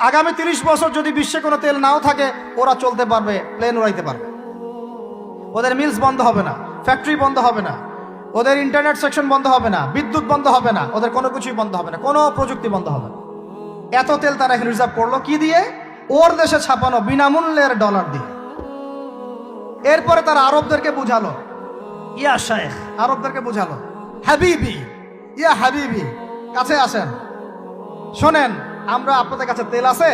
আগামী 30 বছর যদি বিশ্বে কোনো তেল নাও থাকে, ওরা চলতে পারবে, প্লেন উড়াইতে পারবে। ওদের মিলস বন্ধ হবে না, ফ্যাক্টরি বন্ধ হবে না, ওদের ইন্টারনেট সেকশন বন্ধ হবে না, বিদ্যুৎ বন্ধ হবে না, ওদের কোনো কিছুই বন্ধ হবে না, কোনো প্রযুক্তি বন্ধ হবে না। এত তেল তারা এখন রিজার্ভ করলো কি দিয়ে? ওর দেশে ছাপানো বিনামূল্যের ডলার দিয়ে। এরপরে তারা আরবদেরকে বুঝালো, ইয়া শাইখ, আরবদেরকে বুঝালো, হাবিবি, ইয়া হাবিবি, কাছে আসেন, শোনেন, আমরা আপনাদের কাছে তেল আছে,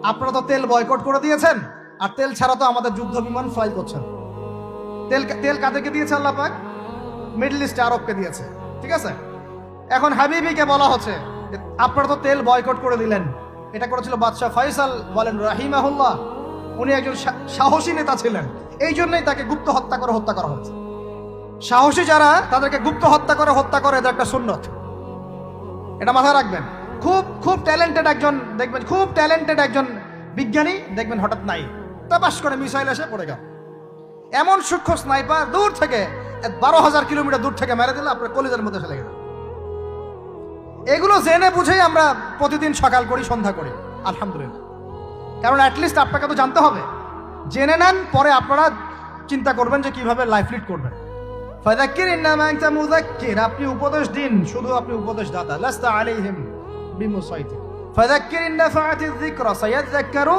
আপনারা তো তেল বয়কট করে দিয়েছেন, আর তেল ছাড়া তো আমাদের যুদ্ধ বিমান ফ্লাই করছেন। তেল তেল কাদেরকে দিয়েছে আল্লাহ পাক? মিডল ইস্ট আরবকে দিয়েছে, ঠিক আছে? এখন হাবিবিকে বলা হচ্ছে যে আপনারা তো তেল বয়কট করে দিলেন। এটা করেছিল বাদশাহ ফয়সাল, বলেন রাহিমাহুল্লাহ। উনি একজন সাহসী নেতা ছিলেন, এই জন্যই তাকে গুপ্ত হত্যা করা হয়েছে। সাহসী যারা, তাদেরকে গুপ্ত হত্যা করে, এটা একটা সুন্নত, এটা মাথায় রাখবেন। খুব খুব ট্যালেন্টেড একজন দেখবেন, খুব ট্যালেন্টেড একজন বিজ্ঞানী দেখবেন, হঠাৎ নাই তাপাস করে মিসাইল এসে পড়ে গেল। এমন সূক্ষ্ম স্নাইপার দূর থেকে 12,000 কিলোমিটার দূর থেকে মেরে দিলে আপনার কলিজার মধ্যে ফেলে গেল। এগুলো জেনে বুঝেই আমরা প্রতিদিন সকাল করি, সন্ধ্যা করি, আলহামদুলিল্লাহ। কারণ অ্যাটলিস্ট আপনাকে তো জানতে হবে। জেনে নেন, পরে আপনারা চিন্তা করবেন যে কিভাবে লাইফ লিড করবেন। ফাযাক্কির ইন্নামা আনতা মুযাক্কির, আপনি উপদেশ দিন, শুধু আপনি উপদেশ দাতা। লাস্তা আলাইহিম বিমুসাইতির। ফাযাক্কির ইন নাফাআতিয যিকরা সায়াযাক্কারু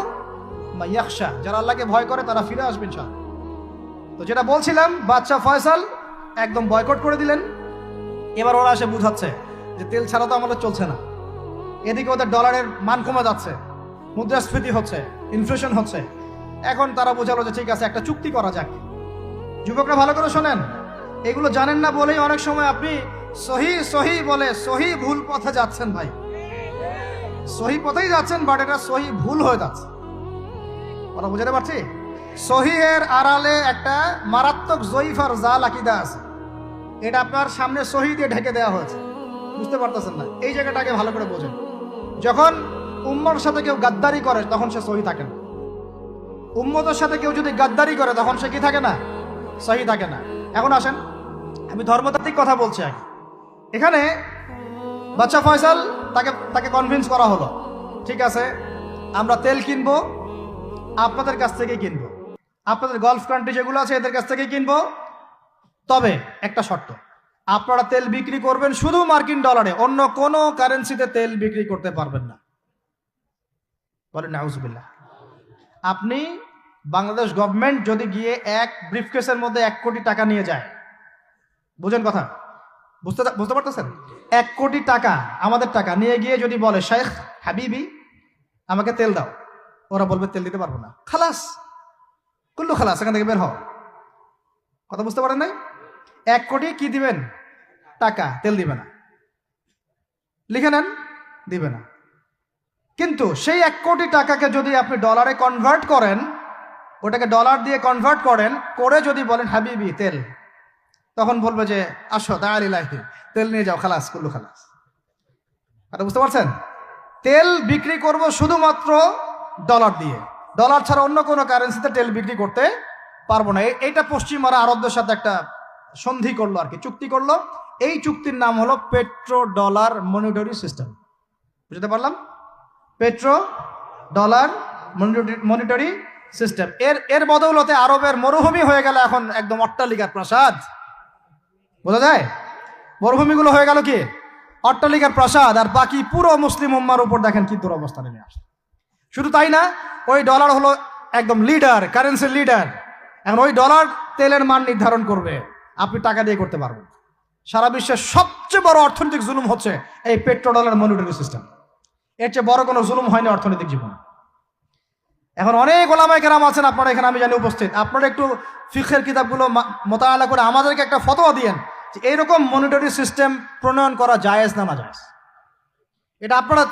মান ইয়াখশা, যারা আল্লাহকে ভয় করে তারা ফিরে আসবে ইনশাআল্লাহ। তো যেটা বলছিলাম, বাদশা ফয়সাল একদম বয়কট করে দিলেন। এবার ওরা এসে বুঝাচ্ছে যে তেল ছাড়া তো আমাদের চলছে না। এদিকে ওদের ডলারের মান কমে যাচ্ছে, মুদ্রাস্ফীতি হচ্ছে, ইনফ্লেশন হচ্ছে। এখন তারা বোঝালো যে ঠিক আছে, একটা চুক্তি করা যাক। যুবকরা ভালো করে শোনেন, এগুলো জানেন না বলেই অনেক সময় আপনি সহি সহি বলে সহি ভুল পথে যাচ্ছেন। ভাই, সহি পথেই যাচ্ছেন, বাট এটা সহি ভুল হয়ে যাচ্ছে। ওরা বুঝাতে পারছি? সহিহের আড়ালে একটা মারাত্মক জয়ীফার জাল আকিদা আছে, এটা আপনার সামনে সহি দিয়ে ঢেকে দেওয়া হয়েছে, বুঝতে পারতেছেন না। এই জায়গাটাকে ভালো করে বোঝেন। যখন উম্মর সাথে কেউ গাদ্দারি করে তখন সে সহি থাকে না। উম্মতের সাথে কেউ যদি গাদ্দারি করে তখন সে কি থাকে না? সহি থাকে না। এখন আসেন, আমি ধর্মতাত্ত্বিক কথা বলছি আগে। এখানে বাদশা ফয়সাল তাকে কনভিন্স করা হলো, ঠিক আছে আমরা তেল কিনবো, আপনাদের কাছ থেকে কিনবো, আপনাদের গলফ কান্ট্রি যেগুলো আছে এদের কাছ থেকে কিনবো, তবে একটা শর্ত, আপনারা তেল বিক্রি করবেন শুধু মার্কিন ডলারে, অন্য কোনো কারেন্সিতে তেল বিক্রি করতে পারবেন না। বলেন নাউজুবিল্লাহ। আপনি বাংলাদেশ গভর্নমেন্ট যদি গিয়ে এক ব্রিফকেসের মধ্যে 1 কোটি টাকা নিয়ে যায়, বুঝেন কথা, বুঝতে পারতেছেন? 1 কোটি টাকা আমাদের টাকা নিয়ে গিয়ে যদি বলে শেখ হাবিবি আমাকে তেল দাও, ওরা বলবে তেল দিতে পারবো না, খালাস, কুল্লু খালাস, এখান থেকে বের হও। কথা বুঝতে পারেন নাই? 1 কোটি কি দিবেন? টাকা, তেল দিবে না। লিখে নেন, দিবে না। কিন্তু সেই 1 কোটি টাকাকে যদি আপনি ডলারে কনভার্ট করেন, ওটাকে ডলার দিয়ে কনভার্ট করেন, করে যদি বলেন হাবিবি তেল, তখন বলবে যে আসো দাঁড়িয়ে তেল নিয়ে যাও, খালাস, কুল্লু খালাস। এটা বুঝতে পারছেন? তেল বিক্রি করব শুধুমাত্র ডলার দিয়ে, ডলার ছাড়া অন্য কোনো কারেন্সিতে তেল বিক্রি করতে পারবো না। এইটা পশ্চিমারা আরবদের সাথে একটা সন্ধি করলো আর কি, চুক্তি করলো। এই চুক্তির নাম হলো পেট্রো ডলার মনিটরি সিস্টেম। বুঝতে পারলাম? Petro dollar monetary system. এর বদৌলতে আরবের মরুভূমি হয়ে গেল এখন একদম অট্টালিকার প্রাসাদ। বোঝা যায়? মরুভূমিগুলো হয়ে গেল কি অট্টালিকার প্রাসাদ, আর বাকি পুরো মুসলিম উম্মার উপর দেখেন কি দুরবস্থা নেমে আসছে। শুধু তাই না, ওই ডলার হলো একদম লিডার, কারেন্সির লিডার। এখন ওই ডলার তেলের মান নির্ধারণ করবে, আপনি টাকা দিয়ে করতে পারবেন। সারা বিশ্বের সবচেয়ে বড় অর্থনৈতিক জুলুম হচ্ছে এই পেট্রো ডলার মনিটরি সিস্টেম। এর চেয়ে বড় কোনো জুলুম হয়নি অর্থনৈতিক জীবনে। এখন অনেক ওলামায়ে কেরাম আছেন আপনারা এখানে, আমি জানি উপস্থিত, আপনারা একটু ফিকহের কিতাবগুলো মোতালা করে আমাদেরকে একটা ফতোয়া দিয়েন যে এইরকম মনিটরি সিস্টেম প্রণয়ন করা জায়েজ না নাজায়েজ। এটা আপনারা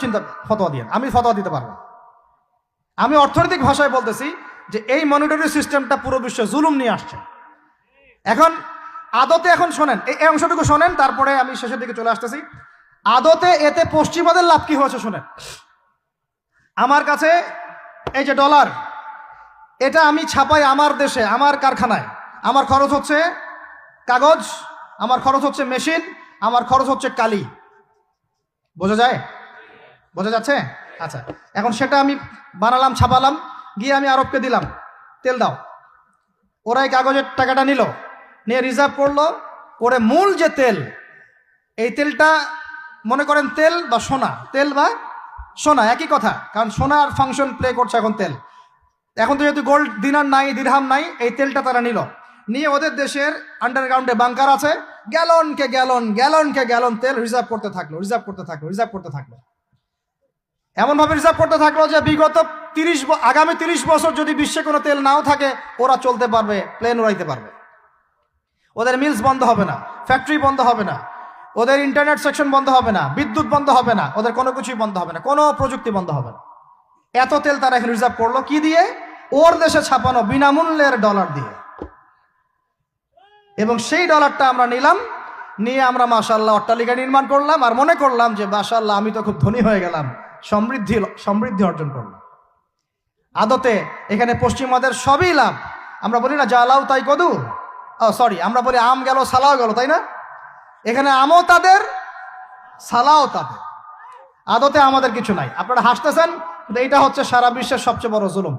ফতোয়া দিয়েন, আমি ফতোয়া দিতে পারবো। আমি অর্থনৈতিক ভাষায় বলতেছি যে এই মনিটরি সিস্টেমটা পুরো বিশ্বে জুলুম নিয়ে আসছে। এখন আদতে, এখন শোনেন এই অংশটুকু শোনেন, তারপরে আমি শেষের দিকে চলে আসতেছি। আদতে এতে পশ্চিমাদের লাভ কি হয়েছে শোনেন। আমার কাছে এই যে ডলার, এটা আমি ছাপাই আমার দেশে, আমার কারখানায়। আমার খরচ হচ্ছে কাগজ, আমার খরচ হচ্ছে মেশিন, আমার খরচ হচ্ছে কালি। বোঝা যায়? বোঝা যাচ্ছে? আচ্ছা, এখন সেটা আমি বানালাম, ছাপালাম, গিয়ে আমি আরবকে দিলাম, তেল দাও। ওরা এই কাগজের টাকাটা নিল, নিয়ে রিজার্ভ করলো, করে মূল যে তেল, এই তেলটা মনে করেন তেল বা সোনা, তেল বা সোনা একই কথা, কারণ সোনার ফাংশন প্লে করছে এখন তেল। এখন তো যেহেতু গোল্ড দিনার নাই, দিরহাম নাই, এই তেলটা তারা নিল, নিয়ে ওদের দেশের আন্ডারগ্রাউন্ডে বাংকার আছে, গ্যালনকে গ্যালন তেল রিজার্ভ করতে থাকলো। এমনভাবে রিজার্ভ করতে থাকলো যে বিগত আগামী 30 বছর যদি বিশ্বে কোনো তেল নাও থাকে, ওরা চলতে পারবে, প্লেন উড়াইতে পারবে। ওদের মিলস বন্ধ হবে না, ফ্যাক্টরি বন্ধ হবে না, ওদের ইন্টারনেট সেকশন বন্ধ হবে না, বিদ্যুৎ বন্ধ হবে না, ওদের কোনো কিছুই বন্ধ হবে না, কোনো প্রযুক্তি বন্ধ হবে না। এত তেল তারা এখন রিজার্ভ করলো কি দিয়ে? ওর দেশে ছাপানো বিনামূল্যের ডলার দিয়ে। এবং সেই ডলারটা আমরা নিলাম, নিয়ে আমরা মাশাআল্লাহ অট্টালিকা নির্মাণ করলাম, আর মনে করলাম যে মাশাআল্লাহ আমি তো খুব ধনী হয়ে গেলাম, সমৃদ্ধি অর্জন করলাম। আদতে এখানে পশ্চিমাদের সবই লাভ। আমরা বলি না জালাও তাই কদু, আমরা বলি আম গেল সালাও গেল, তাই না? এখানে আমও তাদের, সালাও তাদের। আদতে আমাদের কিছু নাই। আপনারা হাসতেছেন, কিন্তু এইটা হচ্ছে সারা বিশ্বের সবচেয়ে বড় জুলুম।